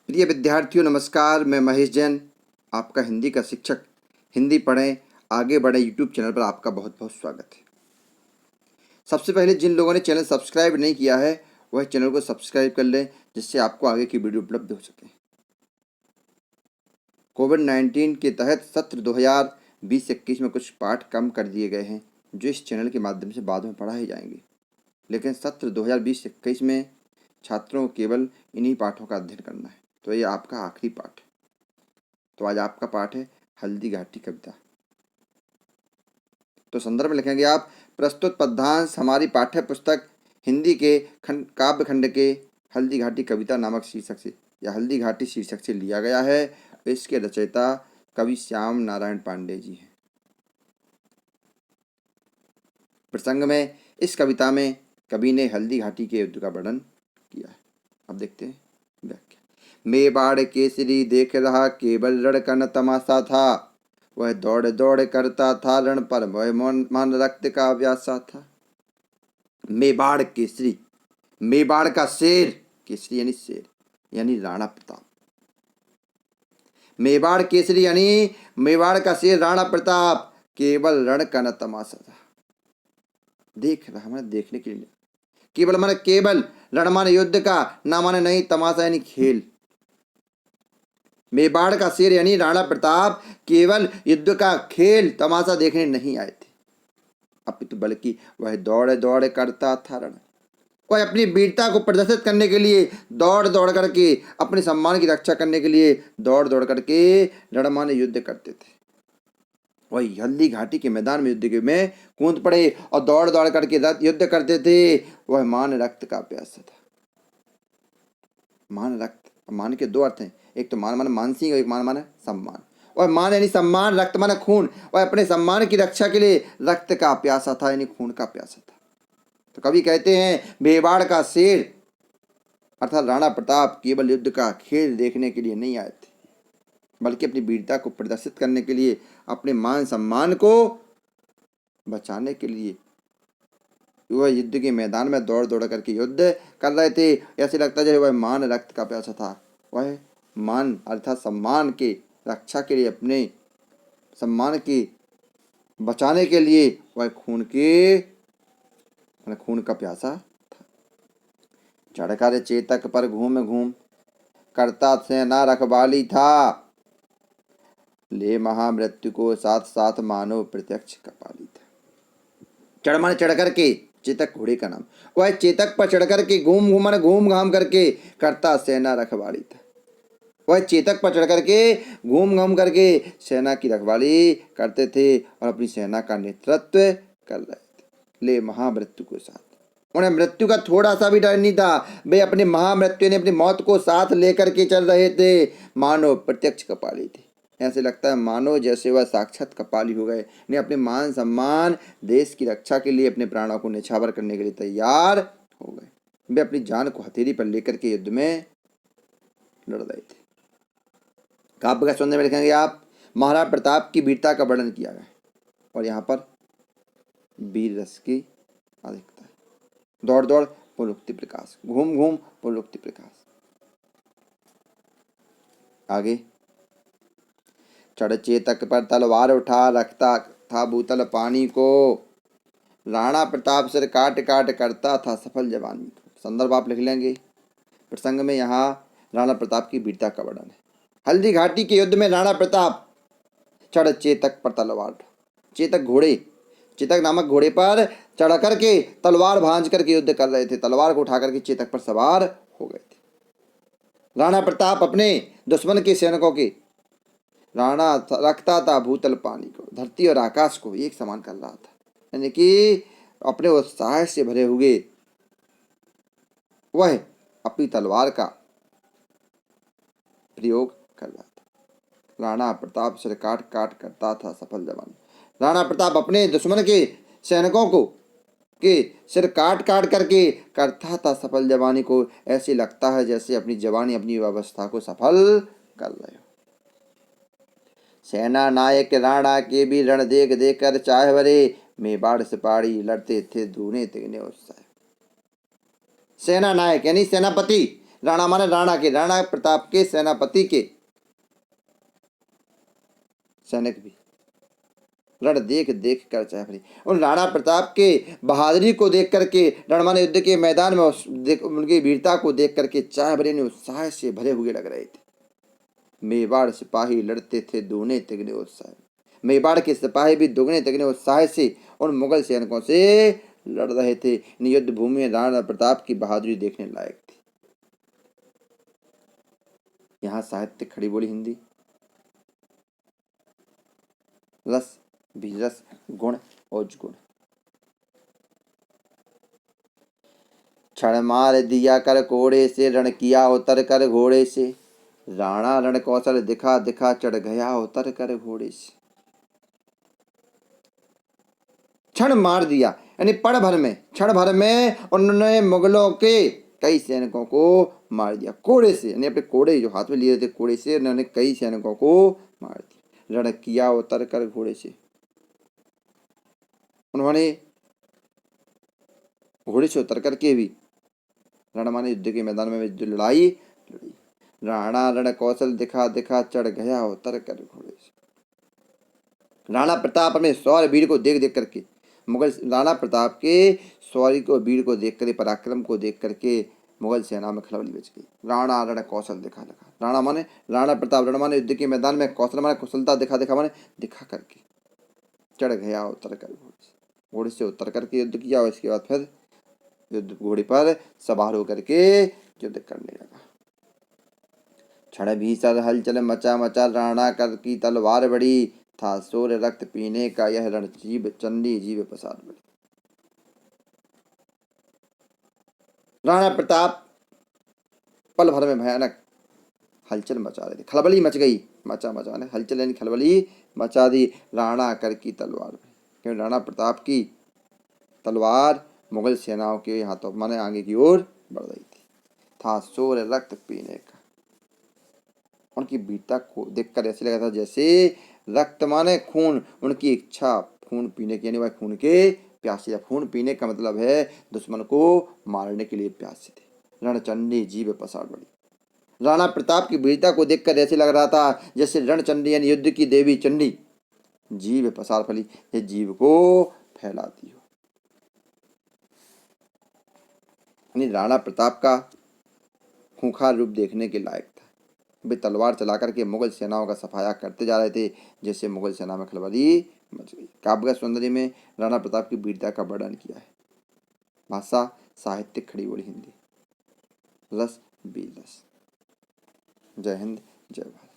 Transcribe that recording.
प्रिय विद्यार्थियों नमस्कार। मैं महेश जैन, आपका हिंदी का शिक्षक। हिंदी पढ़ें आगे बढ़ें यूट्यूब चैनल पर आपका बहुत बहुत स्वागत है। सबसे पहले जिन लोगों ने चैनल सब्सक्राइब नहीं किया है वह चैनल को सब्सक्राइब कर लें, जिससे आपको आगे की वीडियो उपलब्ध हो सके। कोविड-19 के तहत सत्र 2020-21 में कुछ पाठ कम कर दिए गए हैं, जो इस चैनल के माध्यम से बाद में पढ़ाए जाएंगे। लेकिन सत्र 2020-21 में छात्रों को केवल इन्हीं पाठों का अध्ययन करना है, तो ये आपका आखिरी पाठ है। तो आज आपका पाठ है हल्दी घाटी कविता। तो संदर्भ में लिखेंगे आप, प्रस्तुत पद्यांश हमारी पाठ्य पुस्तक हिंदी के काव्य खंड के हल्दी घाटी कविता नामक शीर्षक से या हल्दी घाटी शीर्षक से लिया गया है। इसके रचयिता कवि श्याम नारायण पांडे जी हैं। प्रसंग में इस कविता में कवि ने हल्दी घाटी के युद्ध का वर्णन किया है। अब देखते हैं व्याख्या। मेवाड़ केसरी देख रहा केवल रण का न तमाशा था, वह दौड़ दौड़ करता था रण पर वह मान रक्त का व्यासा था। मेवाड़ केसरी, मेवाड़ का शेर, केसरी यानी शेर यानी राणा प्रताप। मेवाड़ केसरी यानी मेवाड़ का शेर राणा प्रताप केवल रण का न तमाशा था। देख रहा मैंने देखने के लिए, केवल माने केवल, रण माने युद्ध का, ना माने नहीं, तमाशा यानी खेल। मेवाड़ का शेर यानी राणा प्रताप केवल युद्ध का खेल तमाशा देखने नहीं आए थे, अपितु बल्कि वह दौड़ दौड़ करता था रण। वह अपनी वीरता को प्रदर्शित करने के लिए दौड़ दौड़ करके, अपने सम्मान की रक्षा करने के लिए दौड़ दौड़ करके रणमान युद्ध करते थे। वही हल्दी घाटी के मैदान में युद्ध में कूद पड़े और दौड़ दौड़ करके युद्ध करते थे। वह मान रक्त का प्यासा था। मान रक्त, मान के दो अर्थ हैं, एक तो मान माने मानसिक और एक मान माने सम्मान। और मान यानी सम्मान, रक्त माने खून। और अपने सम्मान की रक्षा के लिए रक्त का प्यासा था यानी खून का प्यासा था। तो कवि कहते हैं मेवाड़ का शेर अर्थात राणा प्रताप केवल युद्ध का खेल देखने के लिए नहीं आए थे, बल्कि अपनी वीरता को प्रदर्शित करने के लिए, अपने मान सम्मान को बचाने के लिए वह युद्ध के मैदान में दौड़ दौड़ करके युद्ध कर रहे थे। ऐसे लगता है वह मान रक्त का प्यासा था। वह मान अर्थात सम्मान के रक्षा के लिए, अपने सम्मान की बचाने के लिए वह खून का प्यासा था। चढ़कर चेतक पर घूम घूम करता सेना रखवाली था, ले महामृत्यु को साथ साथ मानो प्रत्यक्ष कपाली था। चढ़ माने चढ़ करके, चेतक घोड़े का नाम। वह चेतक पर चढ़ करके घूम घाम करके करता सेना रखवाली था। वह चेतक पर चढ़ करके घूम घाम करके सेना की रखवाली करते थे और अपनी सेना का नेतृत्व कर रहे थे। ले महामृत्यु को साथ, उन्हें मृत्यु का थोड़ा सा भी डर नहीं था। वे अपने महामृत्यु ने अपनी मौत को साथ लेकर के चल रहे थे। मानो प्रत्यक्ष कपाली थे। ऐसे लगता है मानो जैसे वह साक्षात कपाली हो गए, ने अपने मान सम्मान, देश की रक्षा के लिए अपने प्राणों को न्यौछावर करने के लिए तैयार हो गए। वे अपनी जान को हथेली पर लेकर के युद्ध में लड़ रहे थे। काव्य का सौंदर्य में लिखेंगे आप, महाराणा प्रताप की वीरता का वर्णन किया गया और यहाँ पर वीर रस की अधिकता है। दौड़ दौड़ पुनरुक्ति प्रकाश, घूम घूम पुनरुक्ति प्रकाश। आगे, चढ़ चेतक पर तलवार उठा रखता था भूतल पानी को, राणा प्रताप सिर काट काट करता था सफल जवानी को। संदर्भ आप लिख लेंगे। प्रसंग में यहाँ राणा प्रताप की वीरता का वर्णन है। हल्दी घाटी के युद्ध में राणा प्रताप चढ़ चेतक पर तलवार, चेतक घोड़े, चेतक नामक घोड़े पर चढ़ करके तलवार भांज करके युद्ध कर रहे थे। तलवार को उठा करके चेतक पर सवार हो गए थे। राणा प्रताप अपने दुश्मन के सैनिकों के, राणा रखता था भूतल पानी को, धरती और आकाश को एक समान कर रहा था, यानी कि अपने उत्साह से भरे हुए वह अपनी तलवार का प्रयोग कर रहा था। राणा प्रताप सिर काट काट करता था सफल जवानी। राणा प्रताप अपने दुश्मन के सैनिकों को के सिर काट काट करके करता था सफल जवानी को। ऐसे लगता है जैसे अपनी जवानी, अपनी व्यवस्था को सफल कर रहे हो। सेना नायक राणा के भी रण देख देख कर चाहे भरे, मेवाड़ सिपाही लड़ते थे दूने तिगने उत्साह। सेना नायक यानी सेनापति राणा माने राणा के, राणा प्रताप के सेनापति के सैनिक भी रण देख देख कर चाह भरी। उन राणा प्रताप के बहादुरी को देख करके, रण माने युद्ध के मैदान में उनकी वीरता को देख करके चाह भरे ने उत्साह से भरे हुए लग रहे थे। मेवाड़ सिपाही लड़ते थे दोगुने तिगने उत्साह। मेवाड़ के सिपाही भी दोगुने तिगने उत्साह से उन मुगल सैनिकों से लड़ रहे थे। युद्ध भूमि में राणा प्रताप की बहादुरी देखने लायक थी। यहाँ साहित्य खड़ी बोली हिंदी, रस भी रस, गुण ओज गुण। क्षण मार दिया कर कोड़े से, रण किया उतर कर घोड़े से। राणा रण कौशल दिखा दिखा, चढ़ गया उतर कर घोड़े से। क्षण मार दिया यानी पल भर में, क्षण भर में उन्होंने मुगलों के कई सैनिकों को मार दिया। कोड़े से यानी अपने कोड़े जो हाथ में लिए थे, कोड़े से उन्होंने कई सैनिकों को मार दिया। रण किया उतर कर घोड़े से, उन्होंने घोड़े से उतर करके भी रण माने युद्ध के मैदान में जो लड़ाई लड़ी। राणा रण कौशल दिखा दिखा, चढ़ गया उतर कर घोड़े से। राणा प्रताप में शौर्य वीर को देख देख करके, मुगल राणा प्रताप के शौर्य को वीर को देख कर, पराक्रम को देख करके मुगल सेना में खलबली मच गई। राणा रण कौशल दिखा दिखा, राणा माने राणा प्रताप, रण माने युद्ध के मैदान में, कौशल माने कुशलता, दिखा दिखा माने दिखा करके, चढ़ गया उतर कर घोड़े से। घोड़े से उतर करके युद्ध किया और इसके बाद फिर युद्ध घोड़े पर सवार होकर के युद्ध करने लगा। क्षण भीषण हलचल मचा मचा, राणा कर की तलवार बड़ी। था शोर रक्त पीने का, यह रण जीव चंडी जीव पसार बड़ी। राणा प्रताप पल भर में भयानक हलचल मचा रहे थे, खलबली मच गई। मचा मचा ने हलचल यानी खलबली मचा दी। राणा कर की तलवार, क्योंकि राणा प्रताप की तलवार मुगल सेनाओं के हाथों माने आगे की ओर बढ़ रही थी। था शोर रक्त पीने का, उनकी वीरता को देखकर ऐसे लगा था जैसे रक्त माने खून, उनकी इच्छा खून पीने की, यानी वह खून के प्यासे। खून पीने का मतलब है दुश्मन को मारने के लिए प्यासे थे। रणचंडी जीव पसार बड़ी। राणा प्रताप की वीरता को देखकर ऐसे लग रहा था जैसे रणचंडी यानी युद्ध की देवी चंडी जीव पसार फली, ये जीव को फैलाती हो। यानी राणा प्रताप का खूंखार रूप देखने के लायक था। वे तलवार चलाकर के मुगल सेनाओं का सफाया करते जा रहे थे, जैसे मुगल सेना में खलबली मच गई। काव्य सौंदर्य में राणा प्रताप की वीरता का वर्णन किया है। भाषा साहित्यिक खड़ी बोली हिंदी, रस भी रस। जय हिंद, जय भारत।